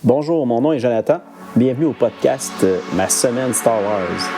Bonjour, mon nom est Jonathan. Bienvenue au podcast Ma semaine Star Wars.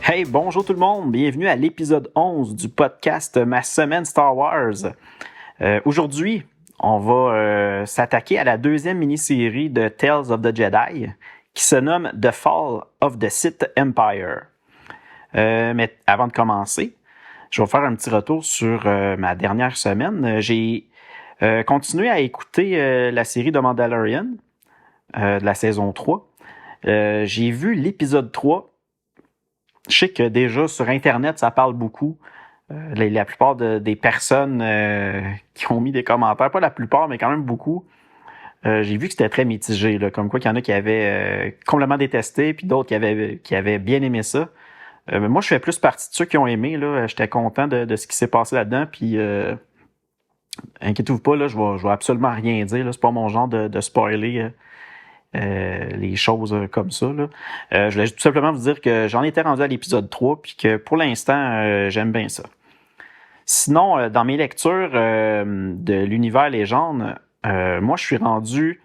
Hey, bonjour tout le monde, bienvenue à l'épisode 11 du podcast Ma semaine Star Wars. Aujourd'hui, on va s'attaquer à la deuxième mini-série de Tales of the Jedi qui se nomme The Fall of the Sith Empire. Mais avant de commencer, je vais faire un petit retour sur ma dernière semaine. J'ai continué à écouter la série de Mandalorian de la saison 3. J'ai vu l'épisode 3. Je sais que déjà sur Internet, ça parle beaucoup. La plupart des personnes qui ont mis des commentaires, pas la plupart, mais quand même beaucoup, j'ai vu que c'était très mitigé. Là, comme quoi qu'il y en a qui avaient complètement détesté, puis d'autres qui avaient bien aimé ça. Moi, je fais plus partie de ceux qui ont aimé. Là. J'étais content de ce qui s'est passé là-dedans. Puis, inquiétez-vous pas, là, je vais absolument rien dire. Là. C'est pas mon genre de spoiler les choses comme ça. Là. Je voulais tout simplement vous dire que j'en étais rendu à l'épisode 3 puis que pour l'instant, j'aime bien ça. Sinon, dans mes lectures de l'univers légende, moi, je suis rendu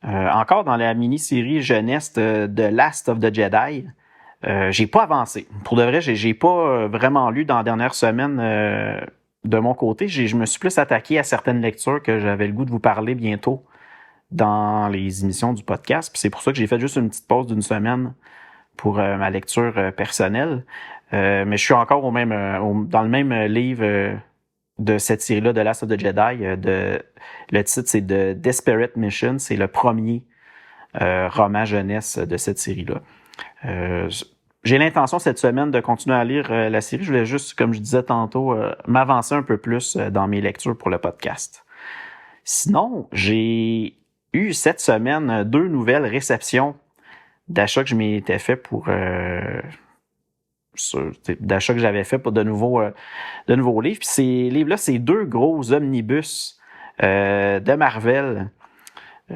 encore dans la mini-série jeunesse de Last of the Jedi. J'ai pas avancé. Pour de vrai, j'ai pas vraiment lu dans la dernière semaine de mon côté. Je me suis plus attaqué à certaines lectures que j'avais le goût de vous parler bientôt dans les émissions du podcast. Puis c'est pour ça que j'ai fait juste une petite pause d'une semaine pour ma lecture personnelle. Mais je suis encore dans le même livre de cette série-là, de Last of the Jedi. Le titre, c'est The Desperate Mission. C'est le premier roman jeunesse de cette série-là. J'ai l'intention cette semaine de continuer à lire la série. Je voulais juste, comme je disais tantôt, m'avancer un peu plus dans mes lectures pour le podcast. Sinon, j'ai eu cette semaine 2 nouvelles réceptions d'achats que je m'étais fait pour d'achats que j'avais fait pour de nouveaux livres. Puis ces livres-là, c'est 2 gros omnibus de Marvel.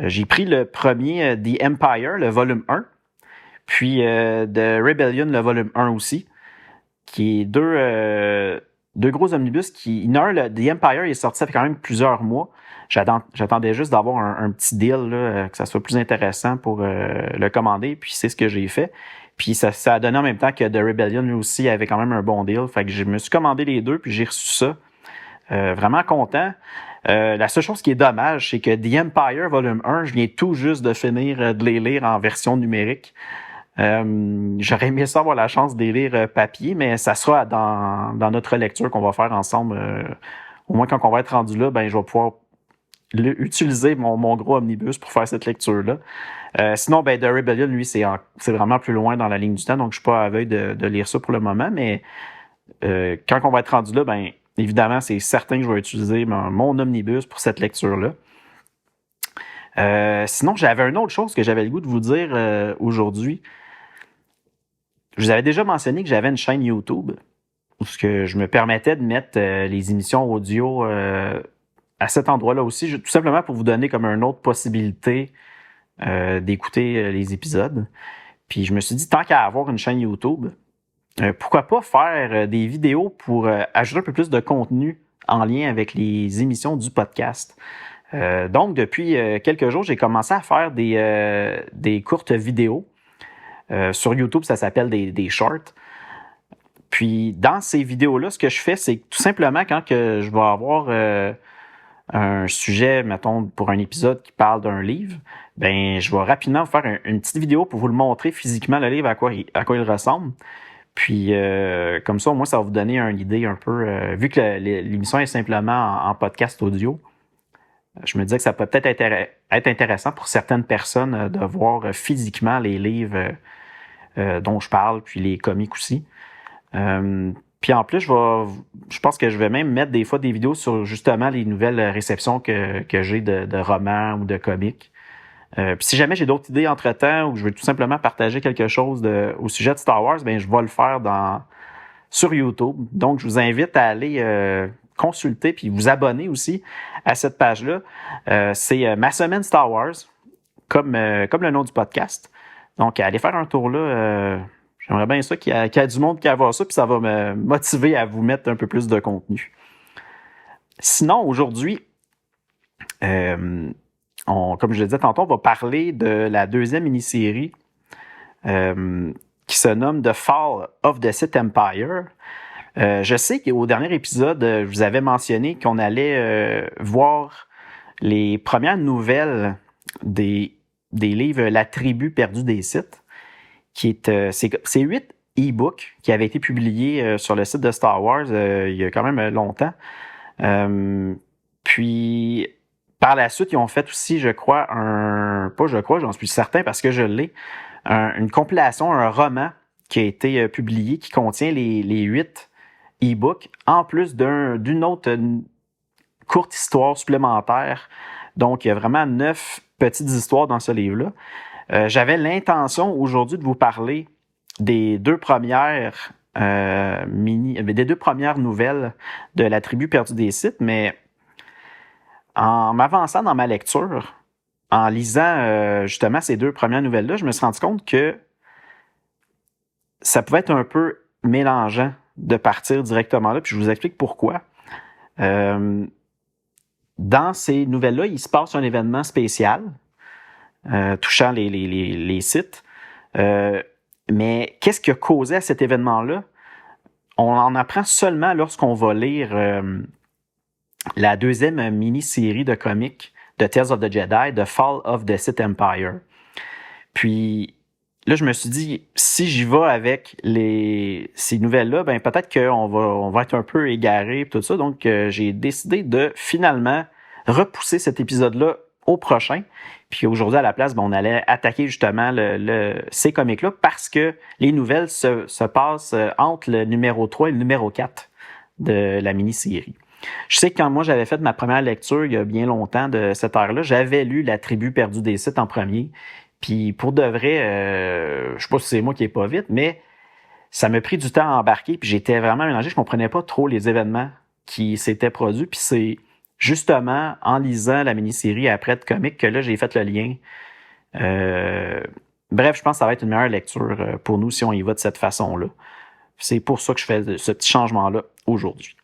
J'ai pris le premier, The Empire, le volume 1, puis The Rebellion, le volume 1 aussi, qui est deux gros omnibus qui... The Empire est sorti ça fait quand même plusieurs mois. J'attendais juste d'avoir un petit deal, là, que ça soit plus intéressant pour le commander, puis c'est ce que j'ai fait. Puis ça a donné en même temps que The Rebellion, lui aussi, avait quand même un bon deal. Fait que je me suis commandé les 2, puis j'ai reçu ça. Vraiment content. La seule chose qui est dommage, c'est que The Empire Volume 1, je viens tout juste de finir de les lire en version numérique. J'aurais aimé ça avoir la chance de les lire papier, mais ça sera dans notre lecture qu'on va faire ensemble. Au moins, quand on va être rendu là, ben je vais pouvoir utiliser mon gros omnibus pour faire cette lecture-là. Sinon, ben The Rebellion, lui, c'est vraiment plus loin dans la ligne du temps, donc je suis pas à veille de lire ça pour le moment, mais quand on va être rendu là, ben évidemment, c'est certain que je vais utiliser mon omnibus pour cette lecture-là. Sinon, j'avais une autre chose que j'avais le goût de vous dire aujourd'hui. Je vous avais déjà mentionné que j'avais une chaîne YouTube où je me permettais de mettre les émissions audio à cet endroit-là aussi, tout simplement pour vous donner comme une autre possibilité d'écouter les épisodes. Puis je me suis dit, tant qu'à avoir une chaîne YouTube, pourquoi pas faire des vidéos pour ajouter un peu plus de contenu en lien avec les émissions du podcast. Donc, depuis quelques jours, j'ai commencé à faire des courtes vidéos. Sur YouTube, ça s'appelle des shorts. Puis, dans ces vidéos-là, ce que je fais, c'est tout simplement quand que je vais avoir un sujet, mettons, pour un épisode qui parle d'un livre, ben je vais rapidement vous faire une petite vidéo pour vous le montrer physiquement, le livre, à quoi il ressemble. Puis, comme ça, au moins, ça va vous donner une idée un peu, vu que l'émission est simplement en podcast audio, je me disais que ça peut peut-être être intéressant pour certaines personnes de voir physiquement les livres dont je parle, puis les comics aussi. Puis en plus, je pense que je vais même mettre des fois des vidéos sur justement les nouvelles réceptions que j'ai de romans ou de comics. Puis si jamais j'ai d'autres idées entre-temps ou que je veux tout simplement partager quelque chose au sujet de Star Wars, ben je vais le faire sur YouTube. Donc, je vous invite à aller consulter puis vous abonner aussi à cette page-là. C'est Ma Semaine Star Wars, comme le nom du podcast. Donc, allez faire un tour là. J'aimerais bien ça qu'il y ait du monde qui va voir ça, puis ça va me motiver à vous mettre un peu plus de contenu. Sinon, aujourd'hui, comme je le disais tantôt, on va parler de la deuxième mini-série qui se nomme The Fall of the Sith Empire. Je sais qu'au dernier épisode, je vous avais mentionné qu'on allait voir les premières nouvelles des livres La Tribu perdue des Sith, qui est c'est 8 e-books qui avaient été publiés sur le site de Star Wars il y a quand même longtemps. Puis par la suite, ils ont fait aussi, je crois, j'en suis certain parce que je l'ai, une compilation, un roman qui a été publié qui contient les 8 e-books, en plus d'une autre courte histoire supplémentaire. Donc, il y a vraiment 9 petites histoires dans ce livre-là. J'avais l'intention aujourd'hui de vous parler des deux premières des 2 premières nouvelles de La Tribu perdue des Sith, mais en m'avançant dans ma lecture, en lisant justement ces 2 premières nouvelles-là, je me suis rendu compte que ça pouvait être un peu mélangeant de partir directement là, puis je vous explique pourquoi. Dans ces nouvelles-là, il se passe un événement spécial touchant les Sith. Mais qu'est-ce qui a causé à cet événement-là? On en apprend seulement lorsqu'on va lire la deuxième mini-série de comics de Tales of the Jedi, The Fall of the Sith Empire. Puis là, je me suis dit, si j'y vais avec ces nouvelles-là, ben peut-être qu'on va être un peu égaré et tout ça. Donc, j'ai décidé de finalement repousser cet épisode-là au prochain. Puis aujourd'hui, à la place, on allait attaquer justement ces comics-là parce que les nouvelles se passent entre le numéro 3 et le numéro 4 de la mini-série. Je sais que quand moi, j'avais fait ma première lecture il y a bien longtemps de cette ère-là, j'avais lu La Tribu perdue des Sith en premier. Puis pour de vrai, je sais pas si c'est moi qui est pas vite, mais ça m'a pris du temps à embarquer. Puis j'étais vraiment mélangé. Je comprenais pas trop les événements qui s'étaient produits. Puis c'est justement en lisant la mini-série après de comics que là, j'ai fait le lien. Bref, je pense que ça va être une meilleure lecture pour nous si on y va de cette façon-là. C'est pour ça que je fais ce petit changement-là aujourd'hui.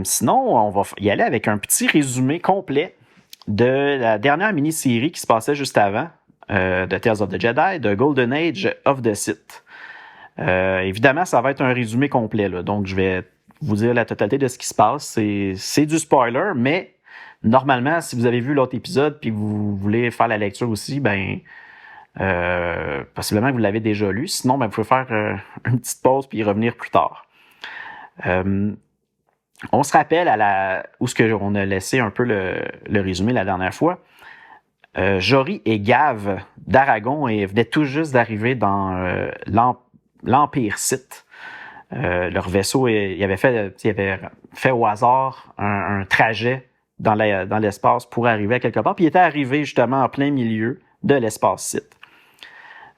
Sinon, on va y aller avec un petit résumé complet de la dernière mini-série qui se passait juste avant, de Tales of the Jedi, de Golden Age of the Sith. Évidemment, ça va être un résumé complet, là, donc je vais vous dire la totalité de ce qui se passe. C'est du spoiler, mais normalement, si vous avez vu l'autre épisode puis vous voulez faire la lecture aussi, possiblement que vous l'avez déjà lu. Sinon, vous pouvez faire une petite pause puis y revenir plus tard. On se rappelle où on a laissé un peu le résumé la dernière fois. Jory et Gav d'Aragon venaient tout juste d'arriver dans l'Empire Sith. Leur vaisseau, il avait fait au hasard un trajet dans l'espace pour arriver à quelque part. Puis il était arrivé justement en plein milieu de l'espace Sith.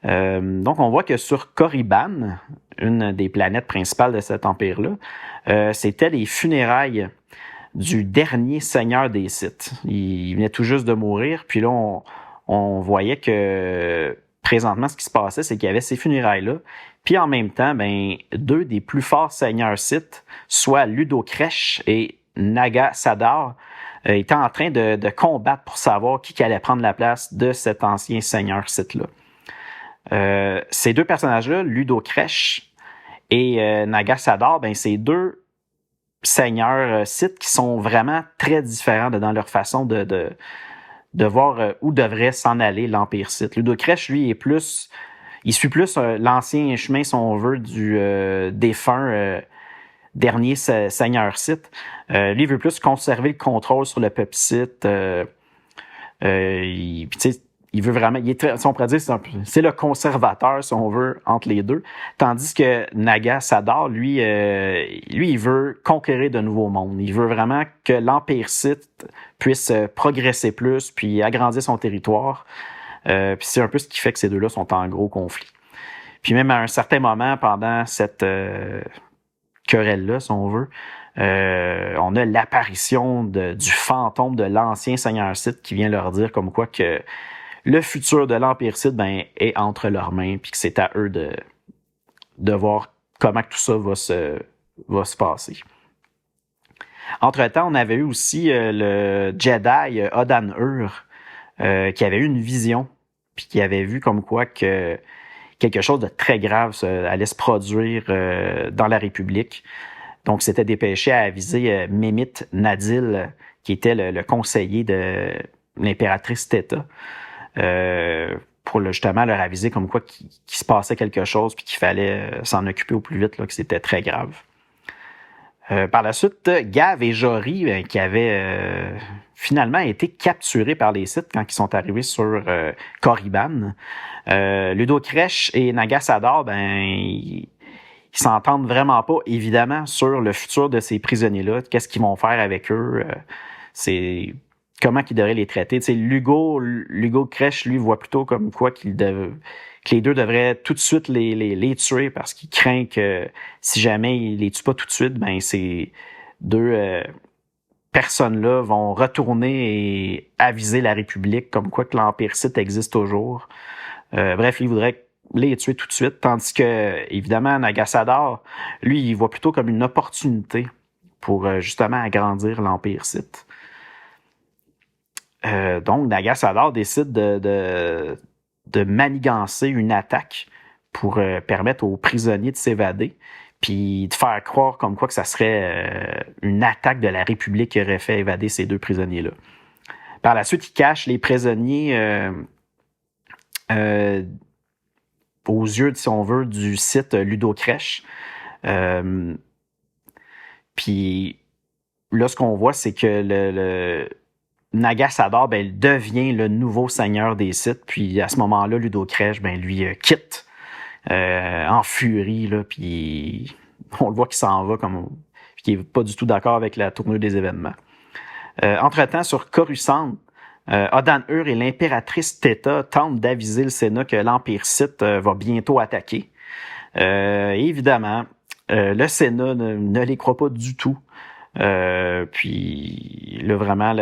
Donc on voit que sur Korriban, une des planètes principales de cet empire-là, c'était les funérailles du dernier seigneur des Sith. Il venait tout juste de mourir, puis là on voyait que présentement ce qui se passait, c'est qu'il y avait ces funérailles-là, puis en même temps, 2 des plus forts seigneurs Sith, soit Ludo Kresh et Naga Sadar, étaient en train de combattre pour savoir qui allait prendre la place de cet ancien seigneur Sith-là. Ces 2 personnages-là, Ludo Kresh et Naga Sadar, c'est 2 seigneurs Sith qui sont vraiment très différents dans leur façon de voir où devrait s'en aller l'Empire Sith. Ludo Kresh, lui, il suit plus l'ancien chemin, si on veut, du défunt dernier seigneur Sith. Lui, il veut plus conserver le contrôle sur le peuple Sith. Il il veut vraiment, si on pourrait dire, c'est le conservateur, si on veut, entre les deux. Tandis que Naga Sadar, lui, il veut conquérir de nouveaux mondes. Il veut vraiment que l'Empire Sith puisse progresser plus, puis agrandir son territoire. Puis c'est un peu ce qui fait que ces deux-là sont en gros conflit. Puis même à un certain moment, pendant cette querelle-là, si on veut, on a l'apparition du fantôme de l'ancien Seigneur Sith qui vient leur dire comme quoi que le futur de l'Empire Sith est entre leurs mains, puis que c'est à eux de voir comment tout ça va se passer. Entre-temps, on avait eu aussi le Jedi Odan Ur, qui avait eu une vision, puis qui avait vu comme quoi que quelque chose de très grave allait se produire dans la République. Donc, s'était dépêché à aviser Mémit Nadil, qui était le conseiller de l'impératrice Theta, pour justement leur aviser comme quoi qu'il se passait quelque chose puis qu'il fallait s'en occuper au plus vite, là, que c'était très grave. Par la suite, Gav et Jory, qui avaient finalement été capturés par les Sith quand ils sont arrivés sur Korriban. Ludo Kresh et Naga Sadar, ils s'entendent vraiment pas, évidemment, sur le futur de ces prisonniers-là. Qu'est-ce qu'ils vont faire avec eux? C'est comment qu'ils devraient les traiter. Tu sais, Lugo Kresh, lui, voit plutôt comme quoi que les deux devraient tout de suite les tuer parce qu'il craint que si jamais il les tue pas tout de suite, ces deux personnes-là vont retourner et aviser la République comme quoi que l'Empire Sith existe toujours. Bref, il voudrait les tuer tout de suite, tandis que, évidemment, Naga Sadar, lui, il voit plutôt comme une opportunité pour justement agrandir l'Empire Sith. Donc, Naga Sadar décide de manigancer une attaque pour permettre aux prisonniers de s'évader, puis de faire croire comme quoi que ça serait une attaque de la République qui aurait fait évader ces deux prisonniers-là. Par la suite, il cache les prisonniers aux yeux, si on veut, du site Ludo Kresh. Puis là, ce qu'on voit, c'est que le Naga Sadar, il devient le nouveau seigneur des Sith. Puis à ce moment-là, Ludo Kresh, lui, quitte en furie. Là, puis on le voit qu'il s'en va, puis qu'il n'est pas du tout d'accord avec la tournure des événements. Entre-temps, sur Coruscant, Odan Ur et l'impératrice Theta tentent d'aviser le Sénat que l'Empire Sith va bientôt attaquer. Évidemment, le Sénat ne les croit pas du tout. Puis là, vraiment,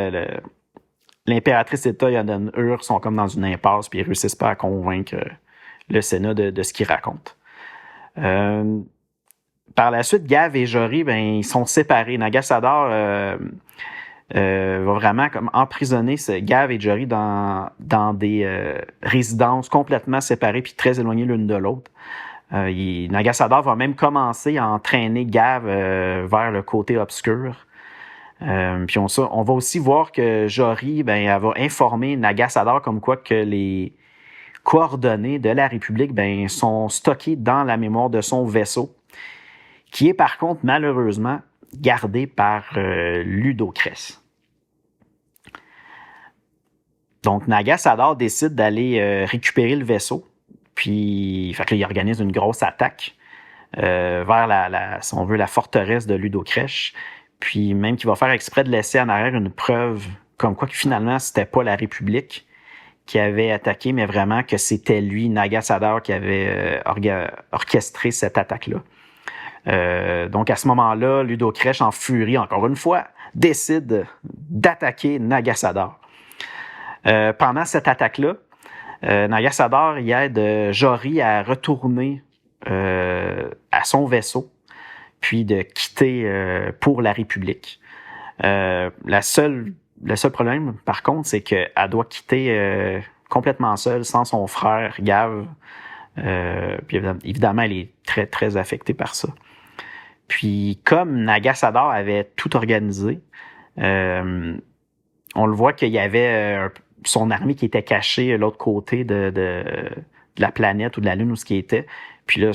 l'impératrice Theta et Odan Ur sont comme dans une impasse, puis ils réussissent pas à convaincre le Sénat de ce qu'ils racontent. Par la suite, Gav et Jory, ils sont séparés. Naga Sadar va vraiment comme emprisonner Gav et Jory dans des résidences complètement séparées puis très éloignées l'une de l'autre. Naga Sadar va même commencer à entraîner Gav vers le côté obscur. Puis on va aussi voir que Jory, elle va informer Naga Sadar comme quoi que les coordonnées de la République sont stockées dans la mémoire de son vaisseau, qui est par contre malheureusement gardé par Ludo Kresh. Donc Naga Sadar décide d'aller récupérer le vaisseau, puis il organise une grosse attaque vers si on veut, la forteresse de Ludo Kresh, puis même qu'il va faire exprès de laisser en arrière une preuve comme quoi que finalement c'était pas la République qui avait attaqué, mais vraiment que c'était lui, Naga Sadar, qui avait orchestré cette attaque-là. Donc à ce moment-là, Ludo Kresh, en furie, encore une fois, décide d'attaquer Naga Sadar. Pendant cette attaque-là, Naga Sadar y aide Jory à retourner à son vaisseau, puis de quitter pour la République. Le seul problème, par contre, c'est qu'elle doit quitter complètement seule, sans son frère Gav. Puis évidemment, elle est très, très affectée par ça. Puis comme Naga Sadar avait tout organisé, on le voit qu'il y avait son armée qui était cachée de l'autre côté de la planète ou de la Lune où ce qui était. Puis là,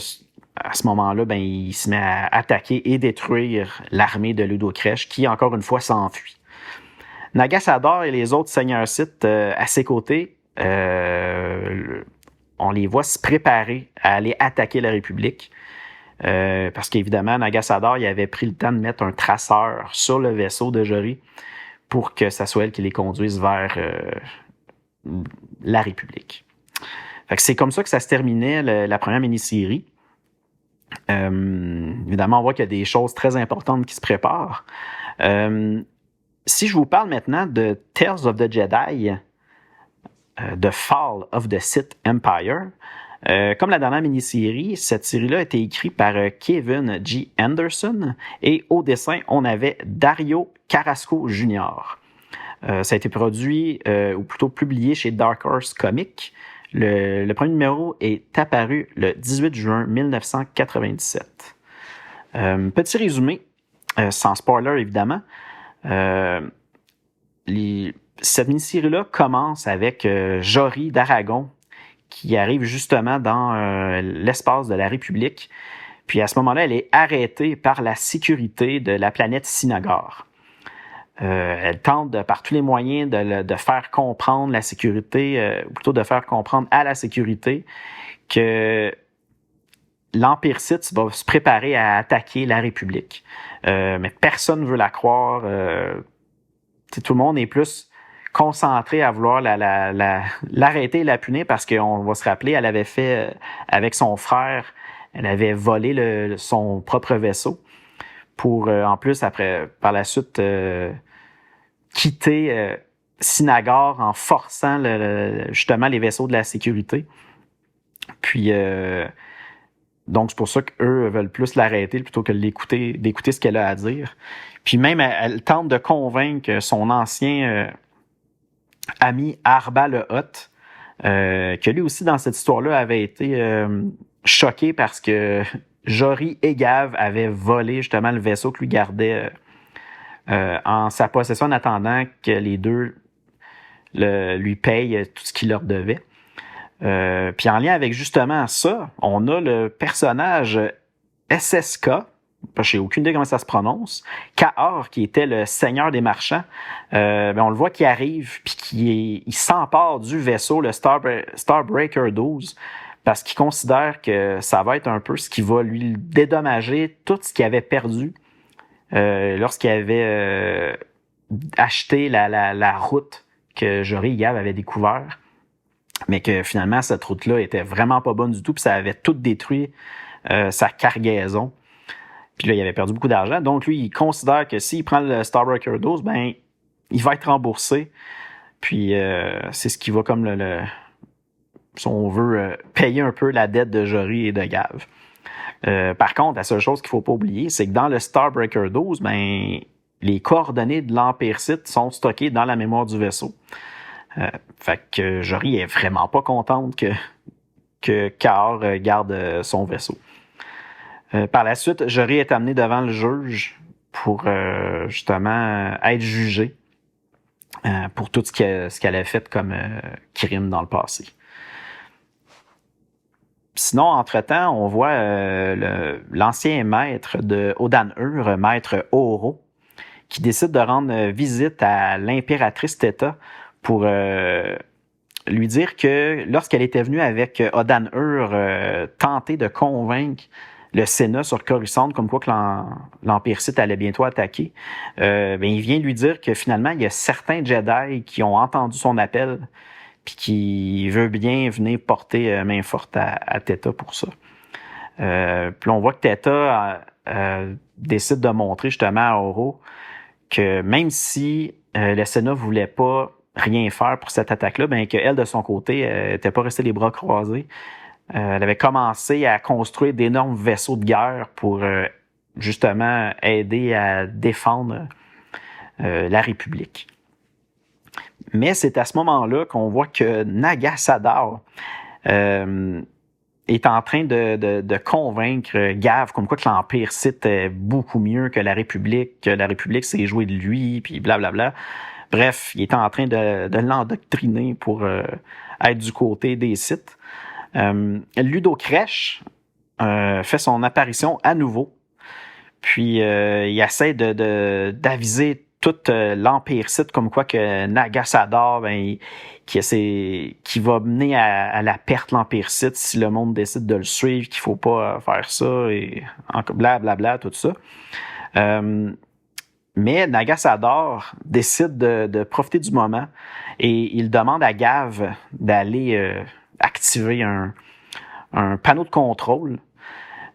à ce moment-là, il se met à attaquer et détruire l'armée de Ludo Kresh, qui, encore une fois, s'enfuit. Naga Sadar et les autres seigneurs Sith à ses côtés, on les voit se préparer à aller attaquer la République. Parce qu'évidemment, Nagasador, il avait pris le temps de mettre un traceur sur le vaisseau de Jory pour que ça soit elle qui les conduise vers la République. Fait que c'est comme ça que ça se terminait la première mini-série. Évidemment, on voit qu'il y a des choses très importantes qui se préparent. Si je vous parle maintenant de Tales of the Jedi, The Fall of the Sith Empire, comme la dernière mini-série, cette série-là a été écrite par Kevin G. Anderson et au dessin, on avait Dario Carrasco Jr. Ça a été produit, ou plutôt publié chez Dark Horse Comics. Le premier numéro est apparu le 18 juin 1997. Petit résumé, sans spoiler évidemment. Cette mini-série-là commence avec Jory d'Aragon qui arrive justement dans l'espace de la République. Puis à ce moment-là, elle est arrêtée par la sécurité de la planète Sinagar. Elle tente par tous les moyens de faire comprendre la sécurité, ou plutôt de faire comprendre à la sécurité que l'Empire Sith va se préparer à attaquer la République. Mais personne ne veut la croire. Tout le monde est plus concentré à vouloir l'arrêter et la punir parce qu'on va se rappeler, elle avait fait avec son frère, elle avait volé son propre vaisseau pour, en plus, après, par la suite, quitter Sinagar en forçant justement les vaisseaux de la sécurité. Puis, donc, c'est pour ça qu'eux veulent plus l'arrêter plutôt que d'écouter ce qu'elle a à dire. Puis même, elle tente de convaincre son ancien ami Arba le Hutt, que lui aussi, dans cette histoire-là, avait été choqué parce que Jory et Gav avaient volé justement le vaisseau que lui gardait en sa possession en attendant que les deux lui payent tout ce qu'il leur devait. Puis en lien avec justement ça, on a le personnage SSK, je n'ai aucune idée comment ça se prononce, Kahor, qui était le seigneur des marchands. On le voit qui arrive puis il s'empare du vaisseau, le Starbreaker 12, parce qu'il considère que ça va être un peu ce qui va lui dédommager tout ce qu'il avait perdu lorsqu'il avait acheté la route que Jory et Gav avaient découvert, mais que finalement cette route-là était vraiment pas bonne du tout, puis ça avait tout détruit sa cargaison. Puis là, il avait perdu beaucoup d'argent. Donc lui, il considère que s'il prend le Starbreaker 12, ben il va être remboursé. Puis c'est ce qui va comme si on veut, payer un peu la dette de Jory et de Gav. Par contre, la seule chose qu'il faut pas oublier, c'est que dans le Starbreaker 12, ben les coordonnées de l'Empire Sith sont stockées dans la mémoire du vaisseau. Fait que Jory est vraiment pas contente que Kahor garde son vaisseau. Par la suite, Jory est amené devant le juge pour justement être jugé pour tout ce qu'elle a fait comme crime dans le passé. Sinon, entre-temps, on voit l'ancien maître de Odan-Ur, maître Oro, qui décide de rendre visite à l'impératrice Theta pour lui dire que lorsqu'elle était venue avec Odan-Ur tenter de convaincre le Sénat sur Coruscant, comme quoi que l'Empire Sith allait bientôt attaquer, il vient lui dire que finalement, il y a certains Jedi qui ont entendu son appel puis qui veut bien venir porter main forte à Theta pour ça. Puis on voit que Theta décide de montrer justement à Oro que même si le Sénat voulait pas rien faire pour cette attaque-là, ben qu'elle, de son côté, n'était pas restée les bras croisés. Elle avait commencé à construire d'énormes vaisseaux de guerre pour justement aider à défendre la République. Mais c'est à ce moment-là qu'on voit que Nagasador est en train de convaincre Gav comme quoi que l'Empire Sith est beaucoup mieux que la République s'est jouée de lui, puis blablabla. Bref, il est en train de l'endoctriner pour être du côté des Sith. Ludo Kresh fait son apparition à nouveau. Puis il essaie d'aviser tout l'Empire Sith, comme quoi que Nagasador, qui va mener à la perte l'Empire Sith si le monde décide de le suivre, qu'il faut pas faire ça, et blablabla, tout ça. Mais Nagasador décide de profiter du moment et il demande à Gav d'aller activer un panneau de contrôle.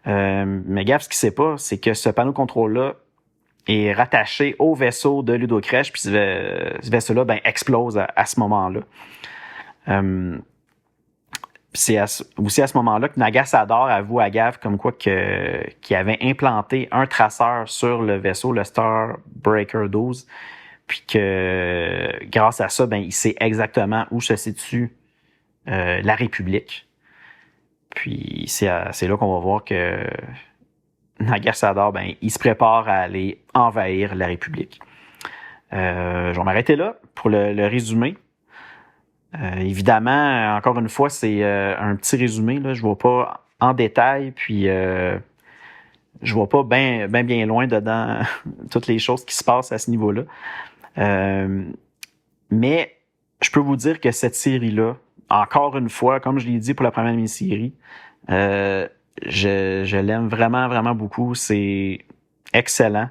Mais Gav, ce qu'il sait pas, c'est que ce panneau de contrôle-là est rattaché au vaisseau de Ludo Kresh, puis ce vaisseau-là explose à ce moment-là. C'est aussi à ce moment-là que Nagasador avoue à Gav comme quoi qu'il avait implanté un traceur sur le vaisseau, le Starbreaker 12, puis que grâce à ça, il sait exactement où se situe la République. Puis c'est là qu'on va voir que Nagasador, il se prépare à aller envahir la République. Je vais m'arrêter là pour le résumé. Évidemment, encore une fois, c'est un petit résumé. Là. Je ne vais pas en détail, puis je ne vais pas bien loin dedans toutes les choses qui se passent à ce niveau-là. Mais je peux vous dire que cette série-là, encore une fois, comme je l'ai dit pour la première mini-série, je l'aime vraiment, vraiment beaucoup. C'est excellent.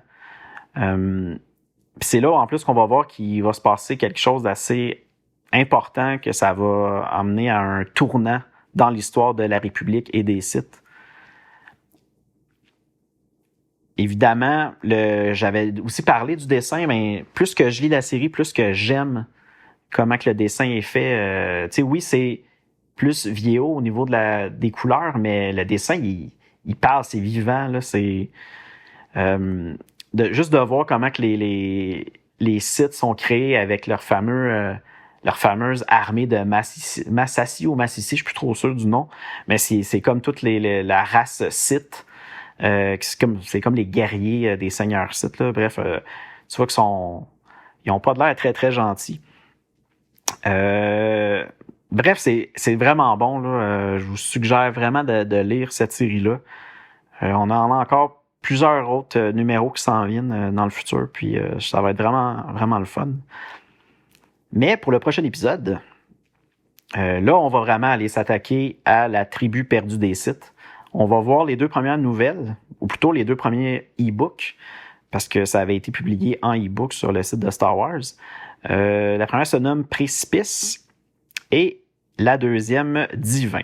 C'est là, en plus, qu'on va voir qu'il va se passer quelque chose d'assez important, que ça va amener à un tournant dans l'histoire de la République et des Sith. Évidemment, j'avais aussi parlé du dessin, mais plus que je lis la série, plus que j'aime comment que le dessin est fait. Oui, c'est plus vieillot au niveau des couleurs, mais le dessin, il parle, c'est vivant. Là, c'est juste de voir comment que les Sith sont créés avec leur fameuse armée de Massassi ou Massissi, je suis plus trop sûr du nom, mais c'est comme toute la race Sith. C'est comme les guerriers des seigneurs Sith. Là. Bref, tu vois ils n'ont pas de l'air très, très gentils. Bref, c'est vraiment bon. Là. Je vous suggère vraiment de lire cette série-là. On en a encore plusieurs autres numéros qui s'en viennent dans le futur, puis ça va être vraiment, vraiment le fun. Mais pour le prochain épisode, là, on va vraiment aller s'attaquer à la tribu perdue des Sith. On va voir les 2 premières nouvelles, ou plutôt les 2 premiers e-books, parce que ça avait été publié en e-book sur le site de Star Wars. La première se nomme Précipice et la deuxième Divin.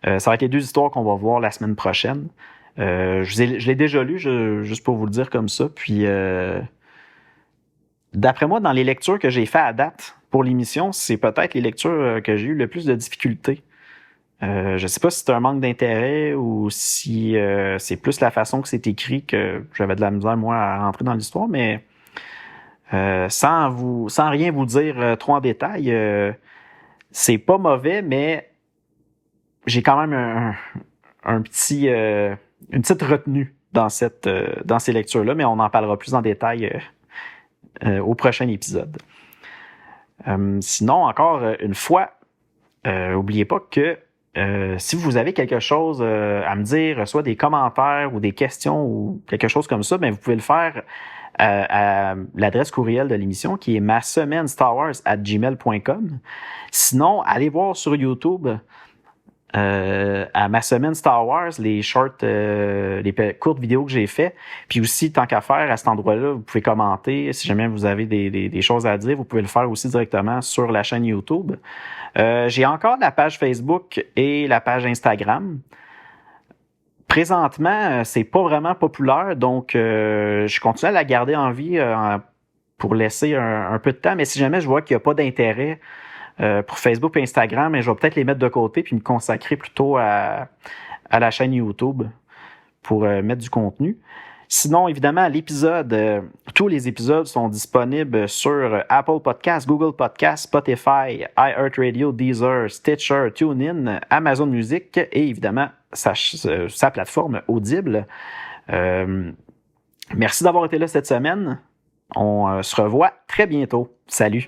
Ça va être les 2 histoires qu'on va voir la semaine prochaine. Je l'ai déjà lu, juste pour vous le dire comme ça. Puis, d'après moi, dans les lectures que j'ai fait à date pour l'émission, c'est peut-être les lectures que j'ai eu le plus de difficultés. Je ne sais pas si c'est un manque d'intérêt ou si c'est plus la façon que c'est écrit que j'avais de la misère, moi, à rentrer dans l'histoire, mais sans rien vous dire trop en détail, c'est pas mauvais, mais j'ai quand même une petite retenue dans ces lectures-là, mais on en parlera plus en détail au prochain épisode. Sinon, encore une fois, n'oubliez pas que si vous avez quelque chose à me dire, soit des commentaires ou des questions ou quelque chose comme ça, vous pouvez le faire à l'adresse courriel de l'émission qui est masemaine-starwars@gmail.com. Sinon, allez voir sur YouTube à Ma Semaine Star Wars, les courtes vidéos que j'ai fait. Puis aussi, tant qu'à faire, à cet endroit-là, vous pouvez commenter. Si jamais vous avez des choses à dire, vous pouvez le faire aussi directement sur la chaîne YouTube. J'ai encore la page Facebook et la page Instagram. Présentement, c'est pas vraiment populaire, donc je continue à la garder en vie pour laisser un peu de temps. Mais si jamais je vois qu'il n'y a pas d'intérêt pour Facebook et Instagram, je vais peut-être les mettre de côté puis me consacrer plutôt à la chaîne YouTube pour mettre du contenu. Sinon, évidemment, tous les épisodes sont disponibles sur Apple Podcasts, Google Podcasts, Spotify, iHeartRadio, Deezer, Stitcher, TuneIn, Amazon Music et évidemment sa plateforme Audible. Merci d'avoir été là cette semaine. On se revoit très bientôt. Salut!